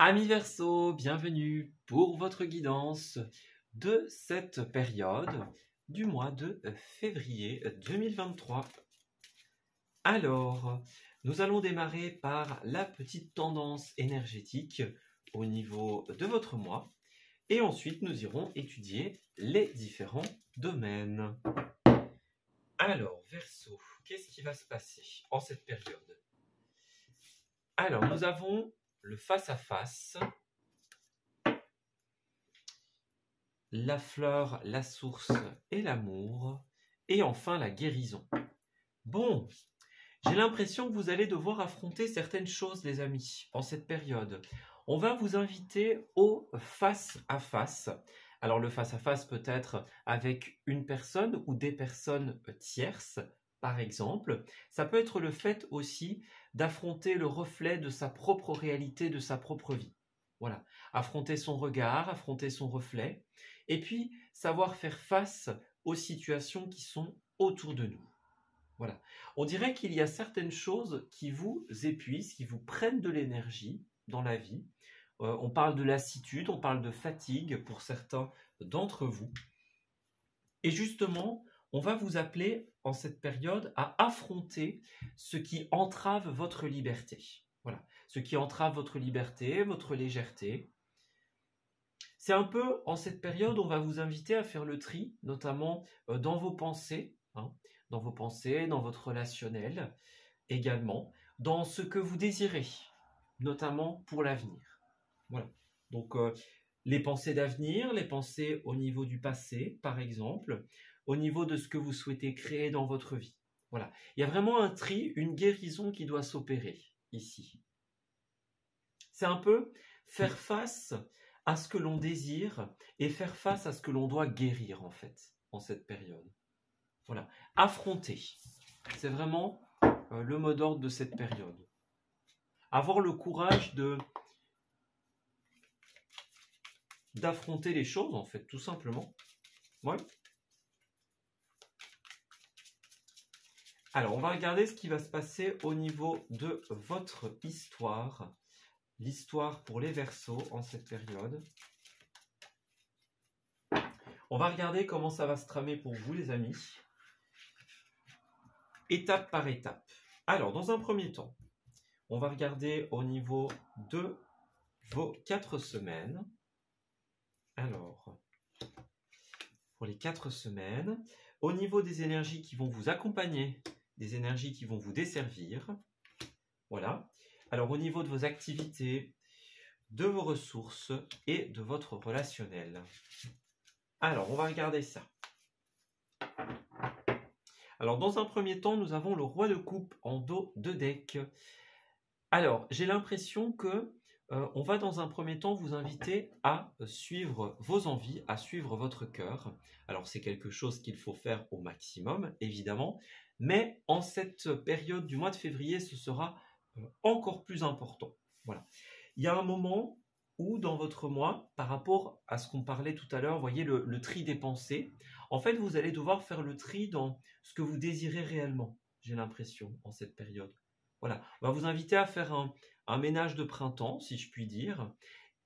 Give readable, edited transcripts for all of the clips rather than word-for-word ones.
Amis Verseau, bienvenue pour votre guidance de cette période du mois de février 2023. Alors, nous allons démarrer par la petite tendance énergétique au niveau de votre mois et ensuite nous irons étudier les différents domaines. Alors, Verseau, qu'est-ce qui va se passer en cette période? Alors, nous avons le face-à-face, la fleur, la source et l'amour, et enfin la guérison. Bon, j'ai l'impression que vous allez devoir affronter certaines choses, les amis, en cette période. On va vous inviter au face-à-face. Alors le face-à-face peut être avec une personne ou des personnes tierces, par exemple. Ça peut être le fait aussi d'affronter le reflet de sa propre réalité, de sa propre vie. Voilà, affronter son regard, affronter son reflet, et puis savoir faire face aux situations qui sont autour de nous. Voilà. On dirait qu'il y a certaines choses qui vous épuisent, qui vous prennent de l'énergie dans la vie. On parle de lassitude, on parle de fatigue pour certains d'entre vous. Et justement, on va vous appeler en cette période à affronter ce qui entrave votre liberté. Voilà, ce qui entrave votre liberté, votre légèreté. C'est un peu, en cette période, on va vous inviter à faire le tri, notamment dans vos pensées, dans vos pensées, dans votre relationnel également, dans ce que vous désirez, notamment pour l'avenir. Voilà. Donc, les pensées d'avenir, les pensées au niveau du passé, par exemple, au niveau de ce que vous souhaitez créer dans votre vie. Voilà. Il y a vraiment un tri, une guérison qui doit s'opérer ici. C'est un peu faire face à ce que l'on désire et faire face à ce que l'on doit guérir, en fait, en cette période. Voilà. Affronter. C'est vraiment le mot d'ordre de cette période. Avoir le courage d'affronter les choses, en fait, tout simplement. Ouais. Alors, on va regarder ce qui va se passer au niveau de votre histoire. L'histoire pour les Verseaux en cette période. On va regarder comment ça va se tramer pour vous, les amis. Étape par étape. Alors, dans un premier temps, on va regarder au niveau de vos 4 semaines. Alors, pour les 4 semaines, au niveau des énergies qui vont vous accompagner, des énergies qui vont vous desservir. Voilà. Alors, au niveau de vos activités, de vos ressources et de votre relationnel. Alors, on va regarder ça. Alors, dans un premier temps, nous avons le roi de coupe en dos de deck. Alors, j'ai l'impression que on va dans un premier temps vous inviter à suivre vos envies, à suivre votre cœur. Alors, c'est quelque chose qu'il faut faire au maximum, évidemment. Mais en cette période du mois de février, ce sera encore plus important. Voilà. Il y a un moment où dans votre mois, par rapport à ce qu'on parlait tout à l'heure, vous voyez le tri des pensées, en fait, vous allez devoir faire le tri dans ce que vous désirez réellement, j'ai l'impression, en cette période. Voilà, on va vous inviter à faire un ménage de printemps, si je puis dire,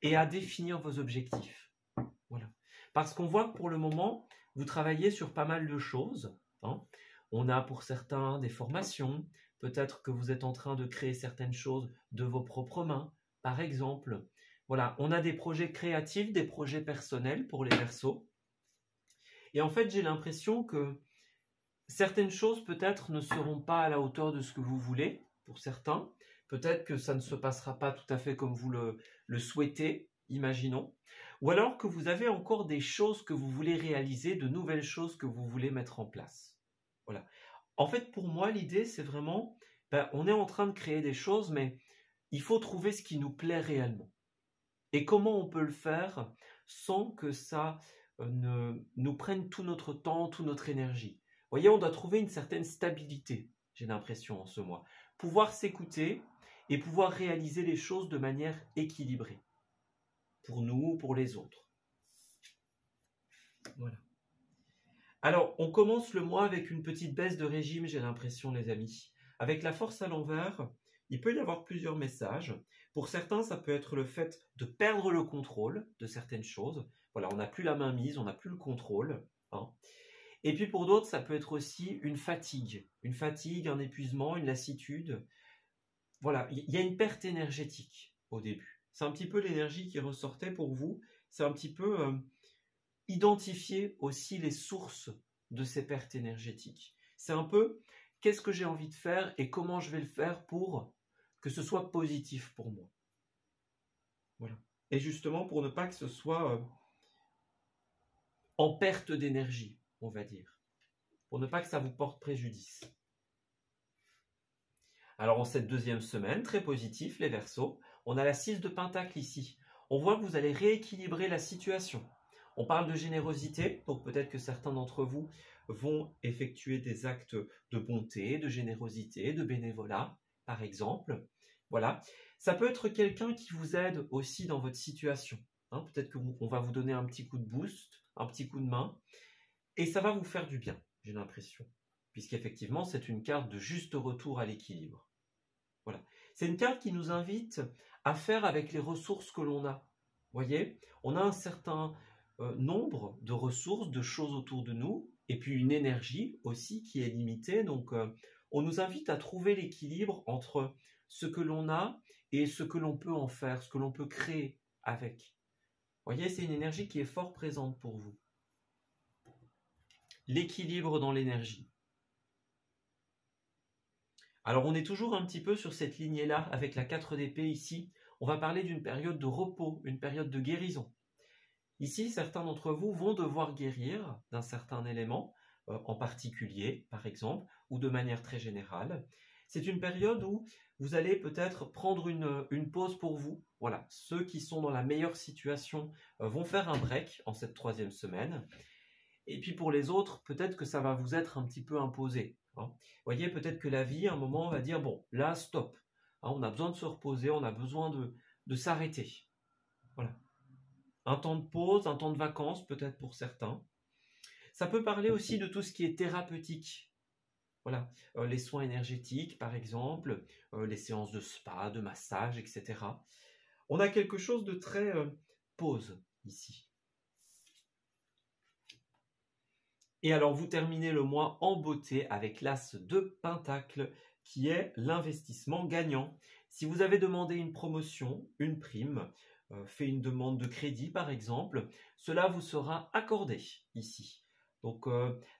et à définir vos objectifs. Voilà. Parce qu'on voit que pour le moment, vous travaillez sur pas mal de choses. On a pour certains des formations, peut-être que vous êtes en train de créer certaines choses de vos propres mains, par exemple. Voilà, on a des projets créatifs, des projets personnels pour les Verseaux. Et en fait, j'ai l'impression que certaines choses peut-être ne seront pas à la hauteur de ce que vous voulez, pour certains. Peut-être que ça ne se passera pas tout à fait comme vous le souhaitez, imaginons. Ou alors que vous avez encore des choses que vous voulez réaliser, de nouvelles choses que vous voulez mettre en place. Voilà. En fait, pour moi, l'idée, c'est vraiment, on est en train de créer des choses, mais il faut trouver ce qui nous plaît réellement. Et comment on peut le faire sans que ça ne nous prenne tout notre temps, toute notre énergie. Vous voyez, on doit trouver une certaine stabilité, j'ai l'impression, en ce mois. Pouvoir s'écouter et pouvoir réaliser les choses de manière équilibrée. Pour nous, pour les autres. Voilà. Alors, on commence le mois avec une petite baisse de régime, j'ai l'impression, les amis. Avec la force à l'envers, il peut y avoir plusieurs messages. Pour certains, ça peut être le fait de perdre le contrôle de certaines choses. Voilà, on n'a plus la main mise, on n'a plus le contrôle. Hein. Et puis pour d'autres, ça peut être aussi une fatigue, un épuisement, une lassitude. Voilà, il y a une perte énergétique au début. C'est un petit peu l'énergie qui ressortait pour vous. C'est un petit peu identifier aussi les sources de ces pertes énergétiques. C'est un peu qu'est-ce que j'ai envie de faire et comment je vais le faire pour que ce soit positif pour moi. Voilà. Et justement pour ne pas que ce soit en perte d'énergie, on va dire. Pour ne pas que ça vous porte préjudice. Alors en cette deuxième semaine, très positif les Verseaux, on a la 6 de Pentacle ici. On voit que vous allez rééquilibrer la situation. On parle de générosité, donc peut-être que certains d'entre vous vont effectuer des actes de bonté, de générosité, de bénévolat, par exemple. Voilà. Ça peut être quelqu'un qui vous aide aussi dans votre situation. Hein, peut-être qu'on va vous donner un petit coup de boost, un petit coup de main, et ça va vous faire du bien, j'ai l'impression. Puisqu'effectivement, c'est une carte de juste retour à l'équilibre. Voilà. C'est une carte qui nous invite à faire avec les ressources que l'on a. Vous voyez, on a un certain nombre de ressources, de choses autour de nous, et puis une énergie aussi qui est limitée. Donc, on nous invite à trouver l'équilibre entre ce que l'on a et ce que l'on peut en faire, ce que l'on peut créer avec. Vous voyez, c'est une énergie qui est fort présente pour vous. L'équilibre dans l'énergie. Alors, on est toujours un petit peu sur cette lignée-là, avec la 4 d'épée ici. On va parler d'une période de repos, une période de guérison. Ici, certains d'entre vous vont devoir guérir d'un certain élément, en particulier, par exemple, ou de manière très générale. C'est une période où vous allez peut-être prendre une pause pour vous. Voilà, ceux qui sont dans la meilleure situation vont faire un break en cette 3e semaine. Et puis pour les autres, peut-être que ça va vous être un petit peu imposé. Hein. Vous voyez, peut-être que la vie, à un moment, va dire, bon, là, stop. Hein, on a besoin de se reposer, on a besoin de s'arrêter. Voilà. Un temps de pause, un temps de vacances, peut-être pour certains. Ça peut parler aussi de tout ce qui est thérapeutique. Voilà, les soins énergétiques, par exemple, les séances de spa, de massage, etc. On a quelque chose de très pause ici. Et alors, vous terminez le mois en beauté avec l'As de Pentacle, qui est l'investissement gagnant. Si vous avez demandé une promotion, une prime, fait une demande de crédit par exemple, cela vous sera accordé ici. Donc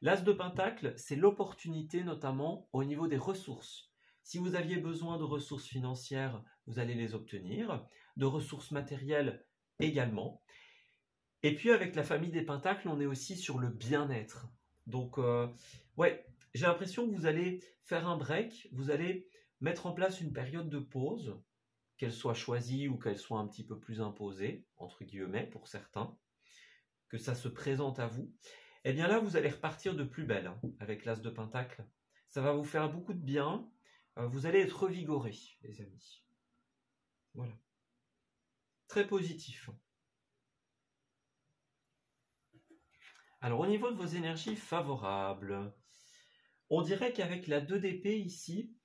l'As de Pentacle, c'est l'opportunité notamment au niveau des ressources. Si vous aviez besoin de ressources financières, vous allez les obtenir, de ressources matérielles également. Et puis avec la famille des Pentacles, on est aussi sur le bien-être. Donc ouais, j'ai l'impression que vous allez faire un break, vous allez mettre en place une période de pause, qu'elle soit choisie ou qu'elle soit un petit peu plus imposée, entre guillemets, pour certains, que ça se présente à vous, et bien là, vous allez repartir de plus belle hein, avec l'As de Pentacle. Ça va vous faire beaucoup de bien. Vous allez être revigorés, les amis. Voilà. Très positif. Alors, au niveau de vos énergies favorables, on dirait qu'avec la 2 d'épée ici,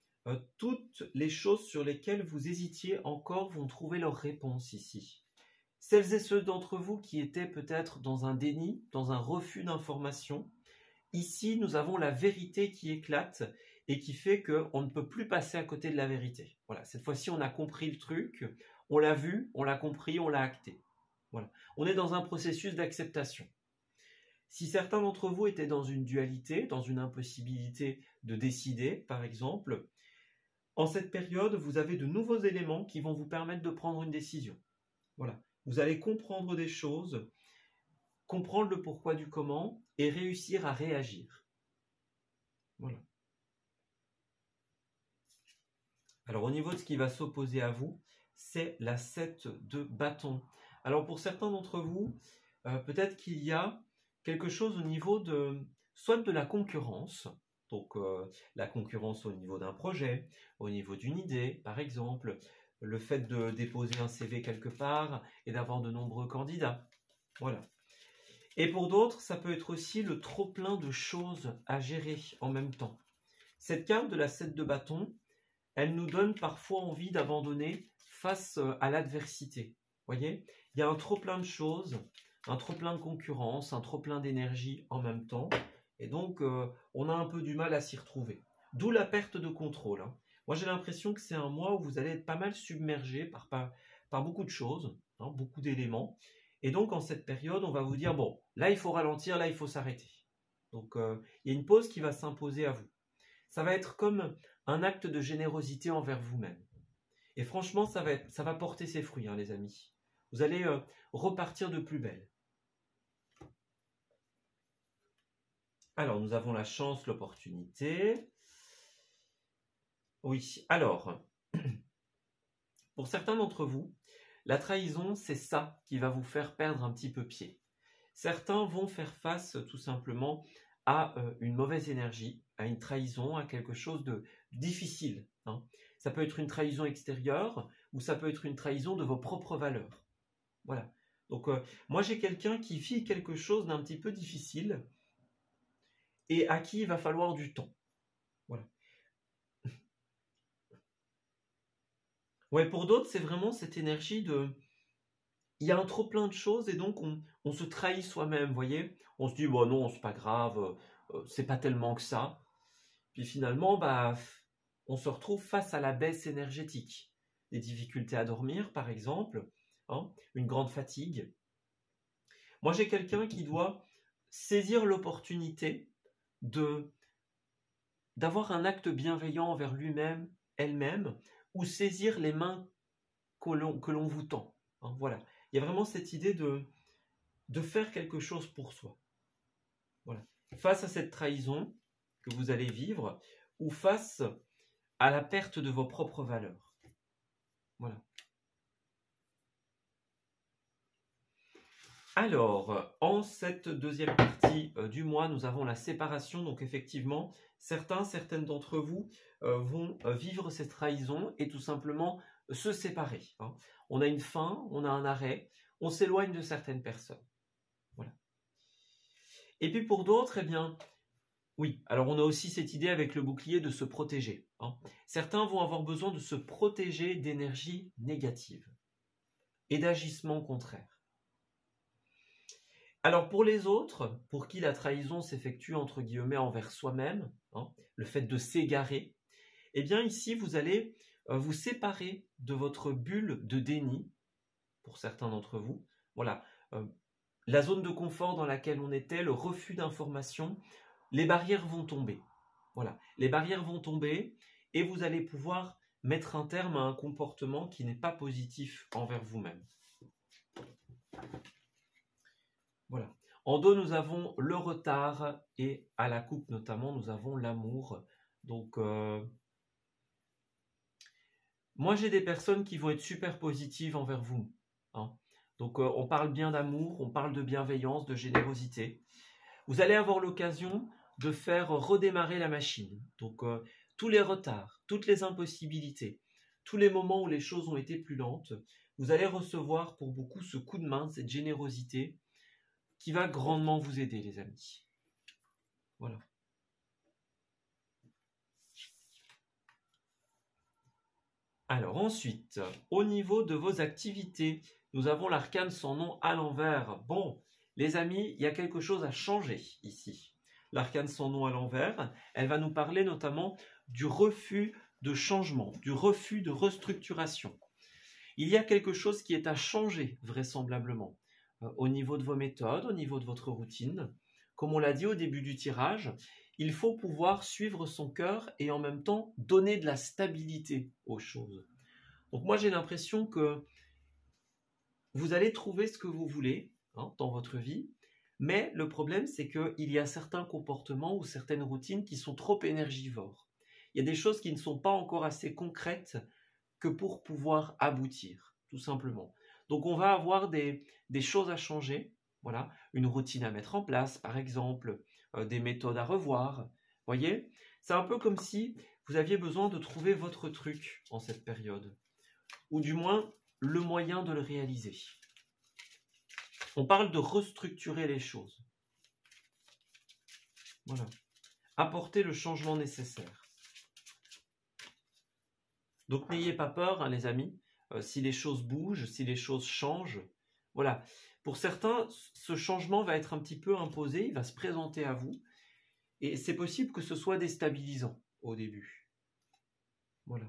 toutes les choses sur lesquelles vous hésitiez encore vont trouver leur réponse ici. Celles et ceux d'entre vous qui étaient peut-être dans un déni, dans un refus d'information, ici nous avons la vérité qui éclate et qui fait qu'on ne peut plus passer à côté de la vérité. Voilà, cette fois-ci on a compris le truc, on l'a vu, on l'a compris, on l'a acté. Voilà. On est dans un processus d'acceptation. Si certains d'entre vous étaient dans une dualité, dans une impossibilité de décider, par exemple, en cette période, vous avez de nouveaux éléments qui vont vous permettre de prendre une décision. Voilà. Vous allez comprendre des choses, comprendre le pourquoi du comment et réussir à réagir. Voilà. Alors au niveau de ce qui va s'opposer à vous, c'est la 7 de bâton. Alors pour certains d'entre vous, peut-être qu'il y a quelque chose au niveau de soit de la concurrence, donc la concurrence au niveau d'un projet, au niveau d'une idée par exemple, le fait de déposer un CV quelque part et d'avoir de nombreux candidats. Voilà. Et pour d'autres, ça peut être aussi le trop-plein de choses à gérer en même temps. Cette carte de la 7 de bâton, elle nous donne parfois envie d'abandonner face à l'adversité. Vous voyez, il y a un trop plein de choses, un trop plein de concurrence, un trop plein d'énergie en même temps. Et donc, on a un peu du mal à s'y retrouver. D'où la perte de contrôle. Hein. Moi, j'ai l'impression que c'est un mois où vous allez être pas mal submergé par beaucoup de choses, hein, beaucoup d'éléments. Et donc, en cette période, on va vous dire, bon, là, il faut ralentir, là, il faut s'arrêter. Donc, il y a une pause qui va s'imposer à vous. Ça va être comme un acte de générosité envers vous-même. Et franchement, ça va porter ses fruits, hein, les amis. Vous allez repartir de plus belle. Alors, nous avons la chance, l'opportunité. Oui, alors, pour certains d'entre vous, la trahison, c'est ça qui va vous faire perdre un petit peu pied. Certains vont faire face tout simplement à une mauvaise énergie, à une trahison, à quelque chose de difficile. Hein. Ça peut être une trahison extérieure ou ça peut être une trahison de vos propres valeurs. Voilà. Donc, moi, j'ai quelqu'un qui vit quelque chose d'un petit peu difficile et à qui il va falloir du temps. Voilà. Ouais, pour d'autres, c'est vraiment cette énergie de... Il y a un trop plein de choses et donc on se trahit soi-même, vous voyez. On se dit, bon non, c'est pas grave, c'est pas tellement que ça. Puis finalement, bah, on se retrouve face à la baisse énergétique. Des difficultés à dormir, par exemple, hein, une grande fatigue. Moi, j'ai quelqu'un qui doit saisir l'opportunité d'avoir un acte bienveillant envers lui-même, elle-même, ou saisir les mains que l'on vous tend. Hein, voilà. Il y a vraiment cette idée de faire quelque chose pour soi. Voilà. Face à cette trahison que vous allez vivre, ou face à la perte de vos propres valeurs. Voilà. Alors, en cette deuxième partie du mois, nous avons la séparation. Donc effectivement, certaines d'entre vous vont vivre cette trahison et tout simplement se séparer. Hein. On a une fin, on a un arrêt, on s'éloigne de certaines personnes. Voilà. Et puis pour d'autres, eh bien, oui, alors on a aussi cette idée avec le bouclier de se protéger. Hein. Certains vont avoir besoin de se protéger d'énergie négative et d'agissements contraires. Alors pour les autres, pour qui la trahison s'effectue entre guillemets envers soi-même, hein, le fait de s'égarer, eh bien ici vous allez vous séparer de votre bulle de déni, pour certains d'entre vous. Voilà, la zone de confort dans laquelle on était, le refus d'information, les barrières vont tomber. Voilà, les barrières vont tomber et vous allez pouvoir mettre un terme à un comportement qui n'est pas positif envers vous-même. Voilà. En dos, nous avons le retard et à la coupe notamment, nous avons l'amour. Donc, moi, j'ai des personnes qui vont être super positives envers vous. Hein. Donc, on parle bien d'amour, on parle de bienveillance, de générosité. Vous allez avoir l'occasion de faire redémarrer la machine. Donc, tous les retards, toutes les impossibilités, tous les moments où les choses ont été plus lentes, vous allez recevoir pour beaucoup ce coup de main, cette générosité, qui va grandement vous aider, les amis. Voilà. Alors ensuite, au niveau de vos activités, nous avons l'arcane sans nom à l'envers. Bon, les amis, il y a quelque chose à changer ici. L'arcane sans nom à l'envers, elle va nous parler notamment du refus de changement, du refus de restructuration. Il y a quelque chose qui est à changer, vraisemblablement. Au niveau de vos méthodes, au niveau de votre routine. Comme on l'a dit au début du tirage, il faut pouvoir suivre son cœur et en même temps donner de la stabilité aux choses. Donc moi j'ai l'impression que vous allez trouver ce que vous voulez dans votre vie, mais le problème c'est qu'il y a certains comportements ou certaines routines qui sont trop énergivores. Il y a des choses qui ne sont pas encore assez concrètes que pour pouvoir aboutir, tout simplement. Donc on va avoir des choses à changer, voilà, une routine à mettre en place, par exemple, des méthodes à revoir. Voyez, c'est un peu comme si vous aviez besoin de trouver votre truc en cette période, ou du moins le moyen de le réaliser. On parle de restructurer les choses. Voilà. Apporter le changement nécessaire. Donc n'ayez pas peur, hein, les amis. si les choses bougent, si les choses changent. Voilà. Pour certains, ce changement va être un petit peu imposé, il va se présenter à vous. Et c'est possible que ce soit déstabilisant au début. Voilà.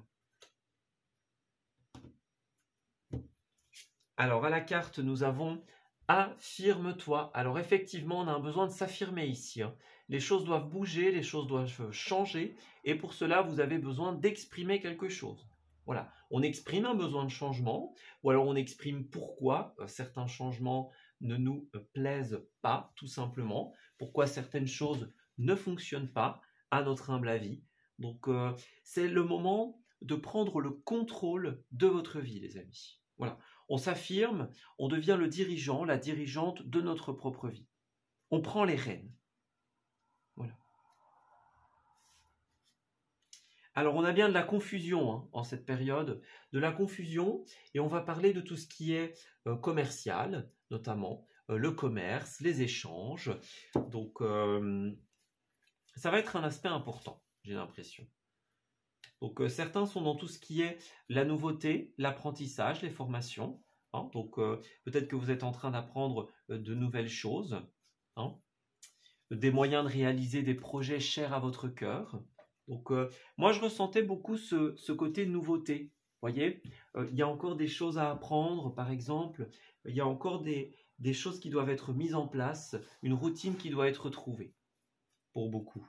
Alors, à la carte, nous avons « Affirme-toi ». Alors, effectivement, on a un besoin de s'affirmer ici. Les choses doivent bouger, les choses doivent changer. Et pour cela, vous avez besoin d'exprimer quelque chose. Voilà. On exprime un besoin de changement, ou alors on exprime pourquoi certains changements ne nous plaisent pas, tout simplement. Pourquoi certaines choses ne fonctionnent pas, à notre humble avis. Donc, c'est le moment de prendre le contrôle de votre vie, les amis. Voilà. On s'affirme, on devient le dirigeant, la dirigeante de notre propre vie. On prend les rênes. Voilà. Alors, on a bien de la confusion en cette période, de la confusion, et on va parler de tout ce qui est commercial, notamment le commerce, les échanges. Donc, ça va être un aspect important, j'ai l'impression. Donc, certains sont dans tout ce qui est la nouveauté, l'apprentissage, les formations. Donc, peut-être que vous êtes en train d'apprendre de nouvelles choses, des moyens de réaliser des projets chers à votre cœur. Donc, moi, je ressentais beaucoup ce côté nouveauté. Vous voyez, il y a encore des choses à apprendre, par exemple. Il y a encore des choses qui doivent être mises en place, une routine qui doit être trouvée, pour beaucoup.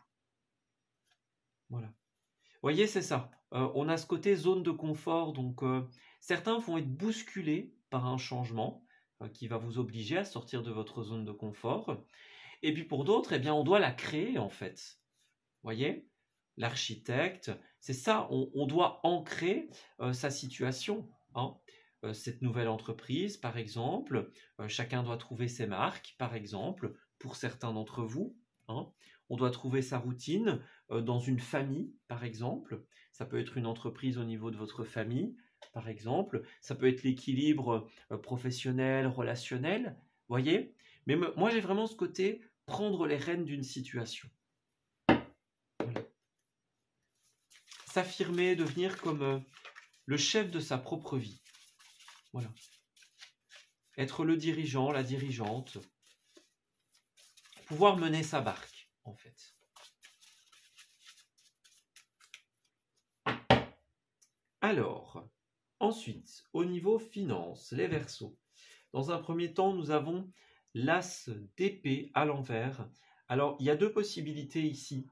Voilà. Vous voyez, c'est ça. On a ce côté zone de confort. Donc, certains vont être bousculés par un changement qui va vous obliger à sortir de votre zone de confort. Et puis pour d'autres, eh bien, on doit la créer, en fait. Vous voyez, l'architecte, c'est ça. On doit ancrer sa situation. Cette nouvelle entreprise, par exemple. Chacun doit trouver ses marques, par exemple, pour certains d'entre vous. On doit trouver sa routine dans une famille, par exemple. Ça peut être une entreprise au niveau de votre famille, par exemple. Ça peut être l'équilibre professionnel, relationnel. Vous voyez? Mais moi, j'ai vraiment ce côté prendre les rênes d'une situation. Voilà. S'affirmer, devenir comme le chef de sa propre vie. Voilà. Être le dirigeant, la dirigeante. Pouvoir mener sa barque, en fait. Alors, ensuite, au niveau finance, les Verseaux. Dans un premier temps, nous avons l'as d'épée à l'envers. Alors, il y a deux possibilités ici.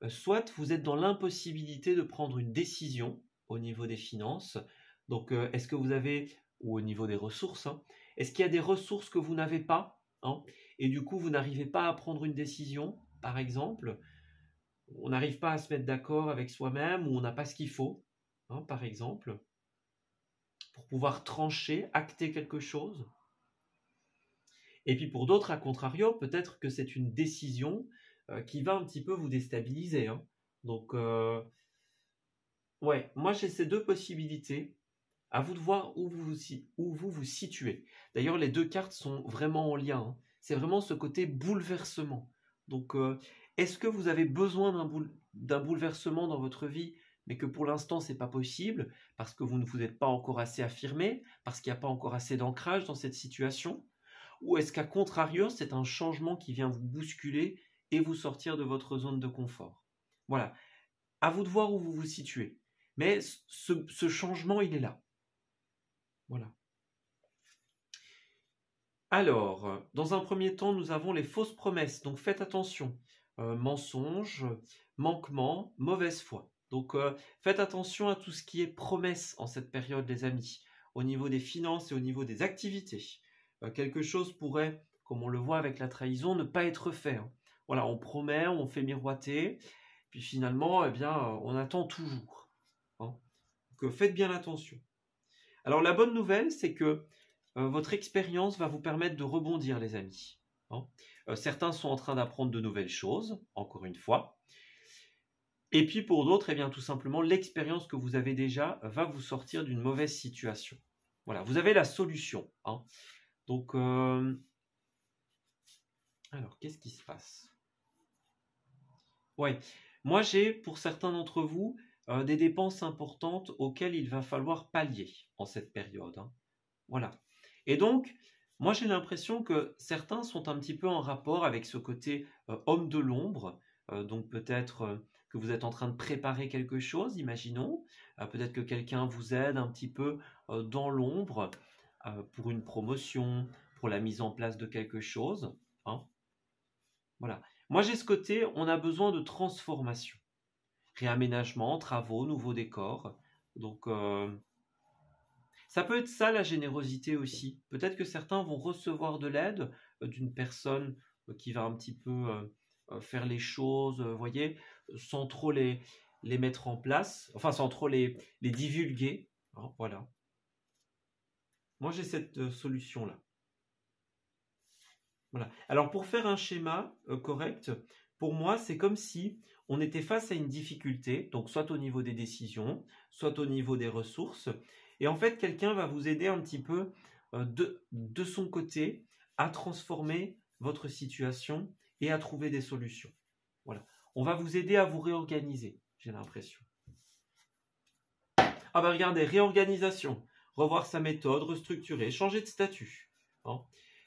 Soit vous êtes dans l'impossibilité de prendre une décision au niveau des finances. Donc, est-ce que vous avez, ou au niveau des ressources, est-ce qu'il y a des ressources que vous n'avez pas, et du coup, vous n'arrivez pas à prendre une décision, par exemple. On n'arrive pas à se mettre d'accord avec soi-même, ou on n'a pas ce qu'il faut, par exemple, pour pouvoir trancher, acter quelque chose. Et puis pour d'autres, à contrario, peut-être que c'est une décision qui va un petit peu vous déstabiliser. Donc, ouais, moi j'ai ces deux possibilités. À vous de voir où vous vous situez. D'ailleurs, les deux cartes sont vraiment en lien. C'est vraiment ce côté bouleversement. Donc, est-ce que vous avez besoin d'un bouleversement dans votre vie, mais que pour l'instant, ce n'est pas possible, parce que vous ne vous êtes pas encore assez affirmé, parce qu'il n'y a pas encore assez d'ancrage dans cette situation? Ou est-ce qu'à contrario, c'est un changement qui vient vous bousculer et vous sortir de votre zone de confort? Voilà. À vous de voir où vous vous situez. Mais ce changement, il est là. Voilà. Alors, dans un premier temps, nous avons les fausses promesses. Donc, faites attention. Mensonges, manquements, mauvaise foi. Donc, faites attention à tout ce qui est promesse en cette période, les amis, au niveau des finances et au niveau des activités. Quelque chose pourrait, comme on le voit avec la trahison, ne pas être fait. Voilà, on promet, on fait miroiter, puis finalement, eh bien, on attend toujours. Donc, faites bien attention. Alors, la bonne nouvelle, c'est que votre expérience va vous permettre de rebondir, les amis. Certains sont en train d'apprendre de nouvelles choses, encore une fois. Et puis pour d'autres, eh bien, tout simplement, l'expérience que vous avez déjà va vous sortir d'une mauvaise situation. Voilà, vous avez la solution. Donc, alors, qu'est-ce qui se passe? Ouais, moi j'ai, pour certains d'entre vous, des dépenses importantes auxquelles il va falloir pallier en cette période, hein. Voilà. Et donc, moi j'ai l'impression que certains sont un petit peu en rapport avec ce côté homme de l'ombre. Donc peut-être que vous êtes en train de préparer quelque chose, imaginons. Peut-être que quelqu'un vous aide un petit peu dans l'ombre pour une promotion, pour la mise en place de quelque chose, hein. Voilà. Moi j'ai ce côté, on a besoin de transformation. Réaménagement, travaux, nouveaux décors. Donc ça peut être ça la générosité aussi. Peut-être que certains vont recevoir de l'aide d'une personne qui va un petit peu faire les choses, voyez, sans trop les mettre en place, enfin sans trop les divulguer, hein, voilà. Moi j'ai cette solution-là. Voilà. Alors pour faire un schéma correct, pour moi c'est comme si on était face à une difficulté, donc soit au niveau des décisions, soit au niveau des ressources, et en fait quelqu'un va vous aider un petit peu de son côté à transformer votre situation et à trouver des solutions. Voilà. On va vous aider à vous réorganiser, j'ai l'impression. Ah bah regardez, réorganisation, revoir sa méthode, restructurer, changer de statut, hein.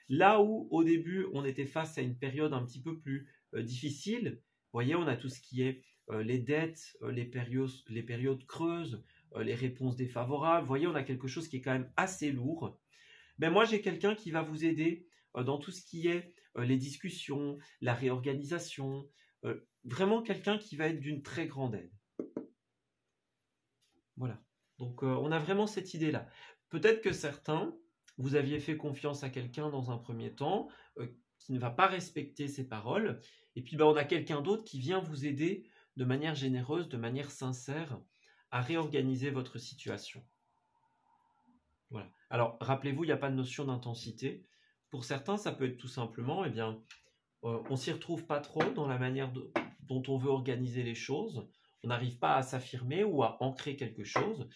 Là où au début on était face à une période un petit peu plus difficile, vous voyez, on a tout ce qui est les dettes, les périodes creuses, les réponses défavorables, vous voyez, on a quelque chose qui est quand même assez lourd. Ben moi j'ai quelqu'un qui va vous aider dans tout ce qui est les discussions, la réorganisation, vraiment quelqu'un qui va être d'une très grande aide. Voilà. Donc on a vraiment cette idée-là. Peut-être que certains, vous aviez fait confiance à quelqu'un dans un premier temps, qui ne va pas respecter ses paroles, et puis on a quelqu'un d'autre qui vient vous aider de manière généreuse, de manière sincère, à réorganiser votre situation. Voilà. Alors rappelez-vous, il n'y a pas de notion d'intensité. Pour certains, ça peut être tout simplement, on ne s'y retrouve pas trop dans la manière dont on veut organiser les choses. On n'arrive pas à s'affirmer ou à ancrer quelque chose.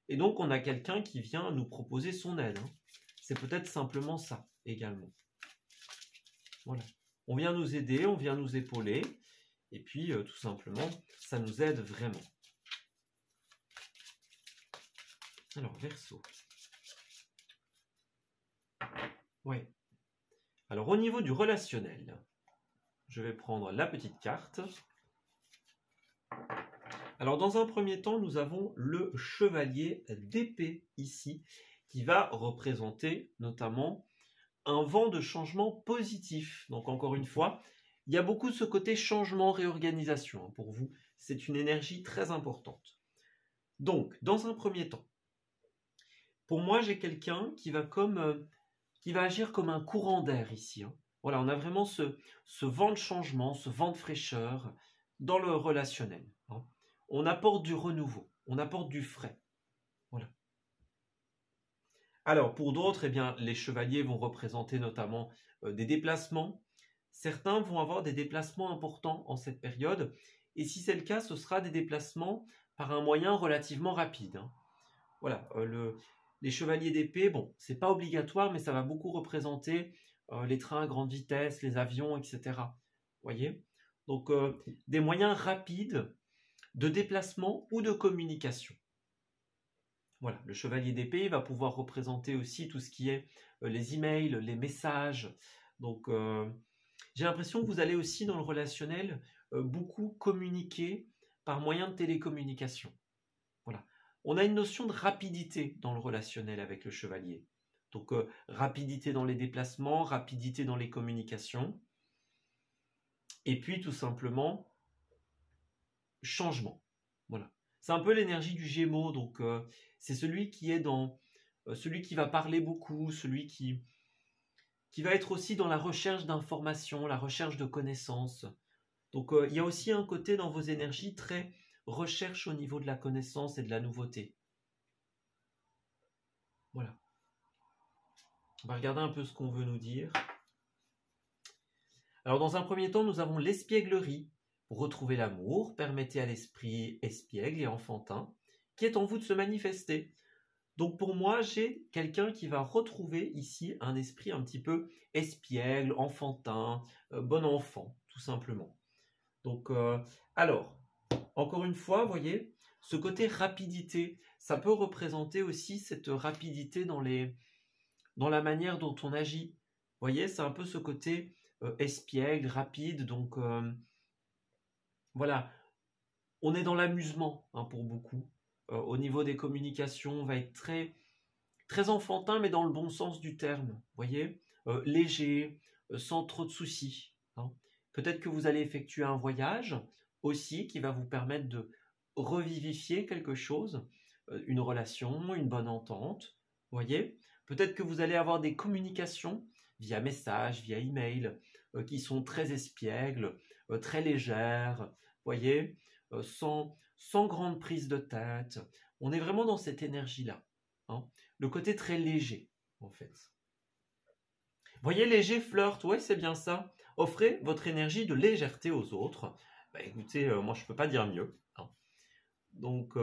Et donc, on a quelqu'un qui vient nous proposer son aide, hein. C'est peut-être simplement ça également. Voilà. On vient nous aider, on vient nous épauler. Et puis, tout simplement, ça nous aide vraiment. Alors, Verseau. Ouais. Alors, au niveau du relationnel, je vais prendre la petite carte. Alors, dans un premier temps, nous avons le chevalier d'épée ici, qui va représenter notamment un vent de changement positif. Donc, encore une fois, il y a beaucoup de ce côté changement, réorganisation. Pour vous, c'est une énergie très importante. Donc, dans un premier temps, pour moi, j'ai quelqu'un qui va agir comme un courant d'air ici, hein. Voilà, on a vraiment ce vent de changement, ce vent de fraîcheur dans le relationnel, hein. On apporte du renouveau, on apporte du frais. Voilà. Alors, pour d'autres, les chevaliers vont représenter notamment des déplacements. Certains vont avoir des déplacements importants en cette période. Et si c'est le cas, ce sera des déplacements par un moyen relativement rapide, hein. Voilà, les chevaliers d'épée, bon, c'est pas obligatoire, mais ça va beaucoup représenter les trains à grande vitesse, les avions, etc. Voyez? Donc, des moyens rapides de déplacement ou de communication. Voilà, le chevalier d'épée va pouvoir représenter aussi tout ce qui est les emails, les messages. Donc, j'ai l'impression que vous allez aussi dans le relationnel beaucoup communiquer par moyen de télécommunication. Voilà. On a une notion de rapidité dans le relationnel avec le chevalier. Donc, rapidité dans les déplacements, rapidité dans les communications. Et puis, tout simplement, changement. Voilà. C'est un peu l'énergie du Gémeaux. Donc, c'est celui qui est celui qui va parler beaucoup, celui qui va être aussi dans la recherche d'informations, la recherche de connaissances. Donc, il y a aussi un côté dans vos énergies très recherche au niveau de la connaissance et de la nouveauté. Voilà. On va regarder un peu ce qu'on veut nous dire. Alors, dans un premier temps, nous avons l'espièglerie. Pour retrouver l'amour, permettez à l'esprit espiègle et enfantin qui est en vous de se manifester. Donc, pour moi, j'ai quelqu'un qui va retrouver ici un esprit un petit peu espiègle, enfantin, bon enfant, tout simplement. Donc, alors, encore une fois, vous voyez, ce côté rapidité, ça peut représenter aussi cette rapidité dans la manière dont on agit. Vous voyez, c'est un peu ce côté espiègle, rapide. Donc voilà, on est dans l'amusement hein, pour beaucoup. Au niveau des communications, on va être très, très enfantin, mais dans le bon sens du terme. Vous voyez, léger, sans trop de soucis. Hein. Peut-être que vous allez effectuer un voyage aussi qui va vous permettre de revivifier quelque chose, une relation, une bonne entente. Vous voyez, peut-être que vous allez avoir des communications via message, via email, qui sont très espiègles, très légères. Vous voyez, sans grande prise de tête. On est vraiment dans cette énergie-là. Hein. Le côté très léger, en fait. Voyez, léger, flirt, ouais, c'est bien ça. Offrez votre énergie de légèreté aux autres. Bah, écoutez, moi, je ne peux pas dire mieux. Hein. Donc,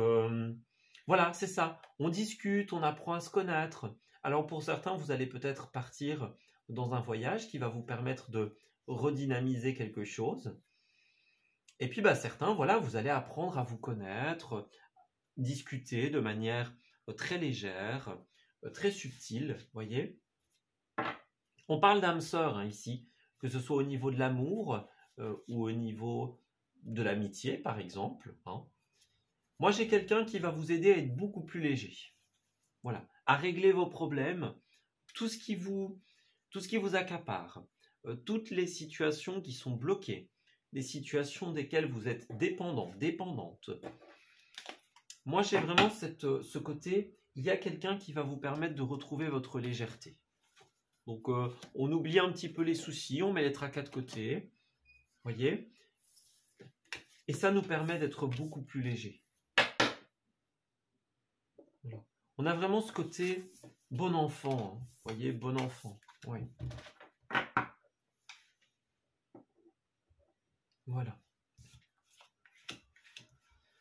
voilà, c'est ça. On discute, on apprend à se connaître. Alors, pour certains, vous allez peut-être partir dans un voyage qui va vous permettre de redynamiser quelque chose. Et puis, bah, certains, voilà, vous allez apprendre à vous connaître, discuter de manière très légère, très subtile, voyez. On parle d'âme sœur hein, ici, que ce soit au niveau de l'amour ou au niveau de l'amitié, par exemple. Hein. Moi, j'ai quelqu'un qui va vous aider à être beaucoup plus léger. Voilà, à régler vos problèmes, tout ce qui vous accapare, toutes les situations qui sont bloquées, les situations desquelles vous êtes dépendant, dépendante. Moi, j'ai vraiment ce côté, il y a quelqu'un qui va vous permettre de retrouver votre légèreté. Donc, on oublie un petit peu les soucis, on met les tracas de côté, voyez. Et ça nous permet d'être beaucoup plus léger. Voilà. On a vraiment ce côté bon enfant, hein, voyez, bon enfant, oui. Voilà.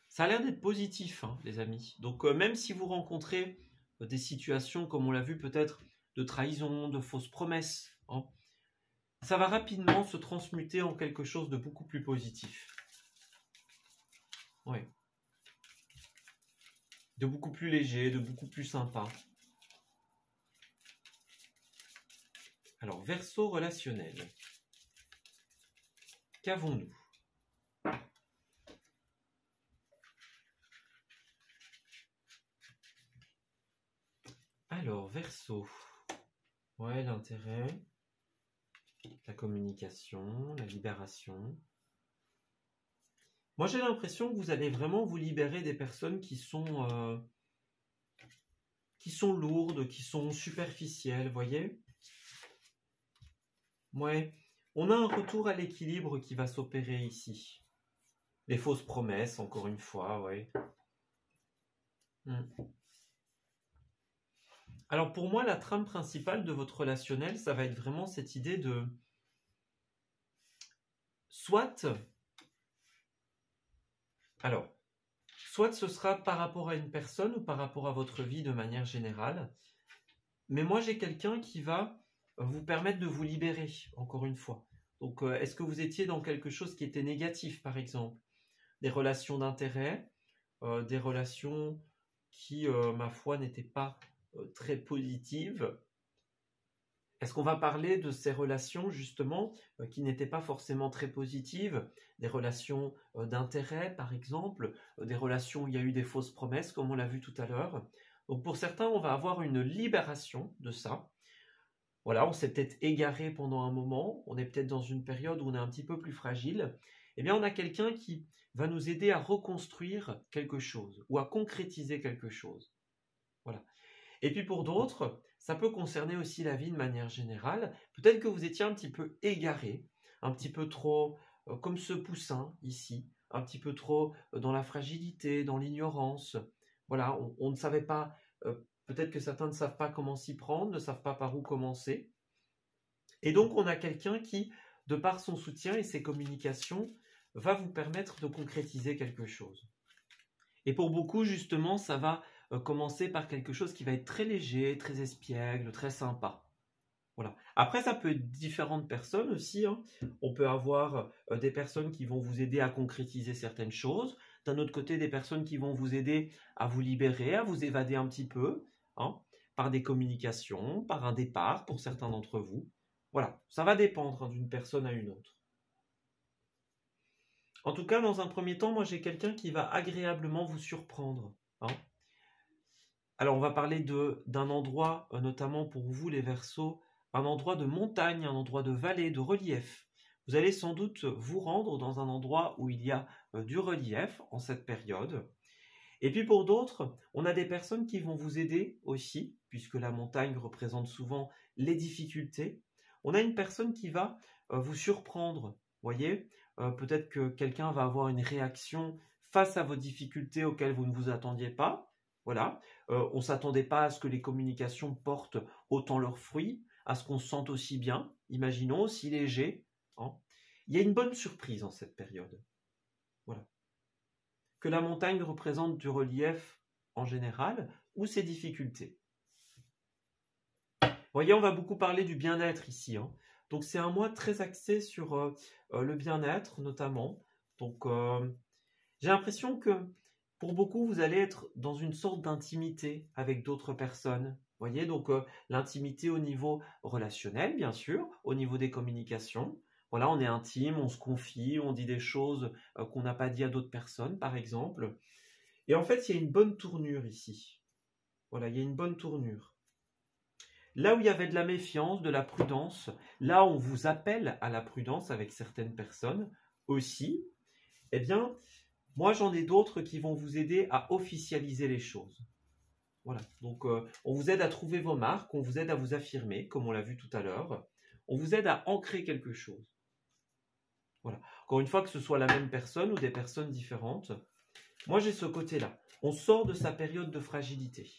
Ça a l'air d'être positif, hein, les amis. Donc, même si vous rencontrez des situations, comme on l'a vu peut-être, de trahison, de fausses promesses, hein, ça va rapidement se transmuter en quelque chose de beaucoup plus positif. Oui. De beaucoup plus léger, de beaucoup plus sympa. Alors, Verseau relationnel. Qu'avons-nous ? Alors, Verseau. Ouais, l'intérêt, la communication, la libération. Moi, j'ai l'impression que vous allez vraiment vous libérer des personnes qui sont lourdes, qui sont superficielles, voyez ? Ouais, on a un retour à l'équilibre qui va s'opérer ici. Les fausses promesses, encore une fois, ouais. Alors pour moi, la trame principale de votre relationnel, ça va être vraiment cette idée de... soit ce sera par rapport à une personne ou par rapport à votre vie de manière générale. Mais moi, j'ai quelqu'un qui va vous permettre de vous libérer, encore une fois. Donc, est-ce que vous étiez dans quelque chose qui était négatif, par exemple ? Des relations d'intérêt, des relations qui, ma foi, n'étaient pas très positives. Est-ce qu'on va parler de ces relations, justement, qui n'étaient pas forcément très positives, des relations d'intérêt, par exemple, des relations où il y a eu des fausses promesses, comme on l'a vu tout à l'heure. Donc pour certains, on va avoir une libération de ça. Voilà, on s'est peut-être égaré pendant un moment, on est peut-être dans une période où on est un petit peu plus fragile. Eh bien, on a quelqu'un qui va nous aider à reconstruire quelque chose ou à concrétiser quelque chose. Voilà. Et puis pour d'autres, ça peut concerner aussi la vie de manière générale. Peut-être que vous étiez un petit peu égaré, un petit peu trop comme ce poussin ici, un petit peu trop dans la fragilité, dans l'ignorance. Voilà, on ne savait pas, peut-être que certains ne savent pas comment s'y prendre, ne savent pas par où commencer. Et donc on a quelqu'un qui, de par son soutien et ses communications, va vous permettre de concrétiser quelque chose. Et pour beaucoup, justement, ça va commencer par quelque chose qui va être très léger, très espiègle, très sympa. Voilà. Après, ça peut être différentes personnes aussi. Hein. On peut avoir des personnes qui vont vous aider à concrétiser certaines choses, d'un autre côté, des personnes qui vont vous aider à vous libérer, à vous évader un petit peu, hein, par des communications, par un départ pour certains d'entre vous. Voilà, ça va dépendre hein, d'une personne à une autre. En tout cas, dans un premier temps, moi j'ai quelqu'un qui va agréablement vous surprendre. Hein. Alors on va parler d'un endroit, notamment pour vous les Verseaux, un endroit de montagne, un endroit de vallée, de relief. Vous allez sans doute vous rendre dans un endroit où il y a du relief en cette période. Et puis pour d'autres, on a des personnes qui vont vous aider aussi, puisque la montagne représente souvent les difficultés. On a une personne qui va vous surprendre, voyez, peut-être que quelqu'un va avoir une réaction face à vos difficultés auxquelles vous ne vous attendiez pas. Voilà, on ne s'attendait pas à ce que les communications portent autant leurs fruits, à ce qu'on se sente aussi bien, imaginons, aussi léger. Hein. Il y a une bonne surprise en cette période. Voilà. Que la montagne représente du relief en général ou ses difficultés. Vous voyez, on va beaucoup parler du bien-être ici. Hein. Donc c'est un mois très axé sur le bien-être notamment. Donc j'ai l'impression que pour beaucoup, vous allez être dans une sorte d'intimité avec d'autres personnes. Vous voyez, donc l'intimité au niveau relationnel, bien sûr, au niveau des communications. Voilà, on est intime, on se confie, on dit des choses qu'on n'a pas dit à d'autres personnes, par exemple. Et en fait, il y a une bonne tournure ici. Voilà, il y a une bonne tournure. Là où il y avait de la méfiance, de la prudence, là où on vous appelle à la prudence avec certaines personnes aussi, eh bien, moi, j'en ai d'autres qui vont vous aider à officialiser les choses. Voilà, donc on vous aide à trouver vos marques, on vous aide à vous affirmer, comme on l'a vu tout à l'heure. On vous aide à ancrer quelque chose. Voilà. Encore une fois, que ce soit la même personne ou des personnes différentes, moi j'ai ce côté-là. On sort de sa période de fragilité.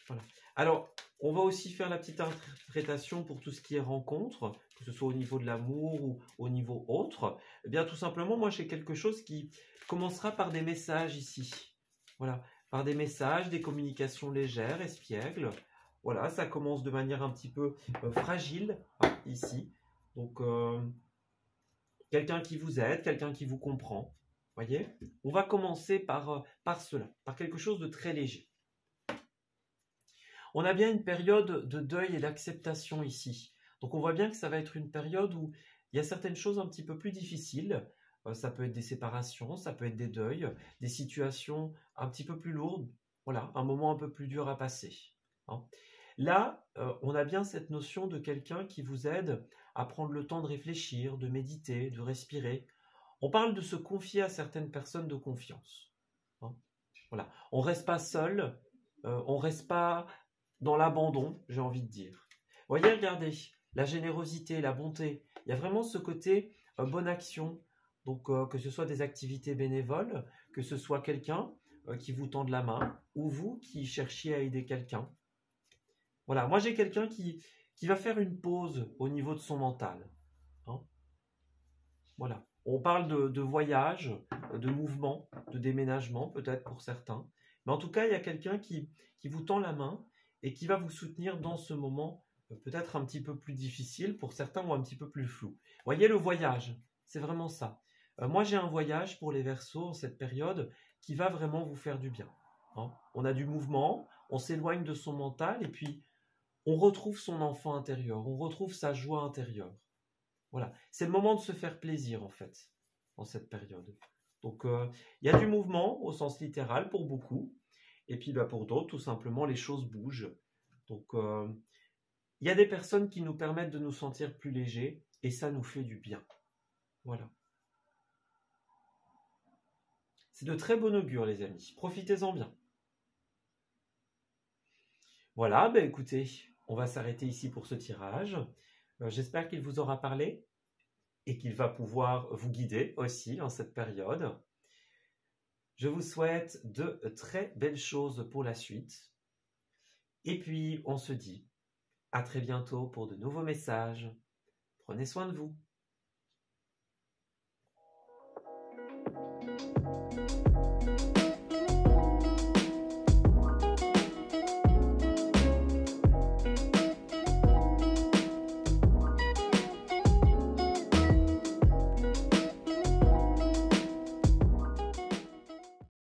Voilà. Alors, on va aussi faire la petite interprétation pour tout ce qui est rencontre, que ce soit au niveau de l'amour ou au niveau autre. Eh bien, tout simplement, moi, j'ai quelque chose qui commencera par des messages ici. Voilà, par des messages, des communications légères, espiègles. Voilà, ça commence de manière un petit peu fragile, hein, ici. Donc, quelqu'un qui vous aide, quelqu'un qui vous comprend. Voyez, on va commencer par cela, par quelque chose de très léger. On a bien une période de deuil et d'acceptation ici. Donc on voit bien que ça va être une période où il y a certaines choses un petit peu plus difficiles. Ça peut être des séparations, ça peut être des deuils, des situations un petit peu plus lourdes. Voilà, un moment un peu plus dur à passer. Hein. Là, on a bien cette notion de quelqu'un qui vous aide à prendre le temps de réfléchir, de méditer, de respirer. On parle de se confier à certaines personnes de confiance. Hein. Voilà, on ne reste pas seul, on ne reste pas dans l'abandon, j'ai envie de dire. Vous voyez, regardez, la générosité, la bonté, il y a vraiment ce côté bonne action. Donc, que ce soit des activités bénévoles, que ce soit quelqu'un qui vous tende la main, ou vous qui cherchiez à aider quelqu'un. Voilà, moi j'ai quelqu'un qui va faire une pause au niveau de son mental. Hein. Voilà, on parle de voyage, de mouvement, de déménagement peut-être pour certains. Mais en tout cas, il y a quelqu'un qui vous tend la main et qui va vous soutenir dans ce moment peut-être un petit peu plus difficile pour certains ou un petit peu plus flou. Voyez le voyage, c'est vraiment ça. Moi j'ai un voyage pour les Verseaux en cette période qui va vraiment vous faire du bien. Hein. On a du mouvement, on s'éloigne de son mental et puis on retrouve son enfant intérieur, on retrouve sa joie intérieure. Voilà, c'est le moment de se faire plaisir en fait, en cette période. Donc il y a du mouvement au sens littéral pour beaucoup, et puis pour d'autres, tout simplement, les choses bougent. Donc il y a des personnes qui nous permettent de nous sentir plus légers, et ça nous fait du bien. Voilà. C'est de très bon augure les amis, profitez-en bien. Voilà, écoutez, on va s'arrêter ici pour ce tirage. J'espère qu'il vous aura parlé et qu'il va pouvoir vous guider aussi en cette période. Je vous souhaite de très belles choses pour la suite. Et puis, on se dit à très bientôt pour de nouveaux messages. Prenez soin de vous.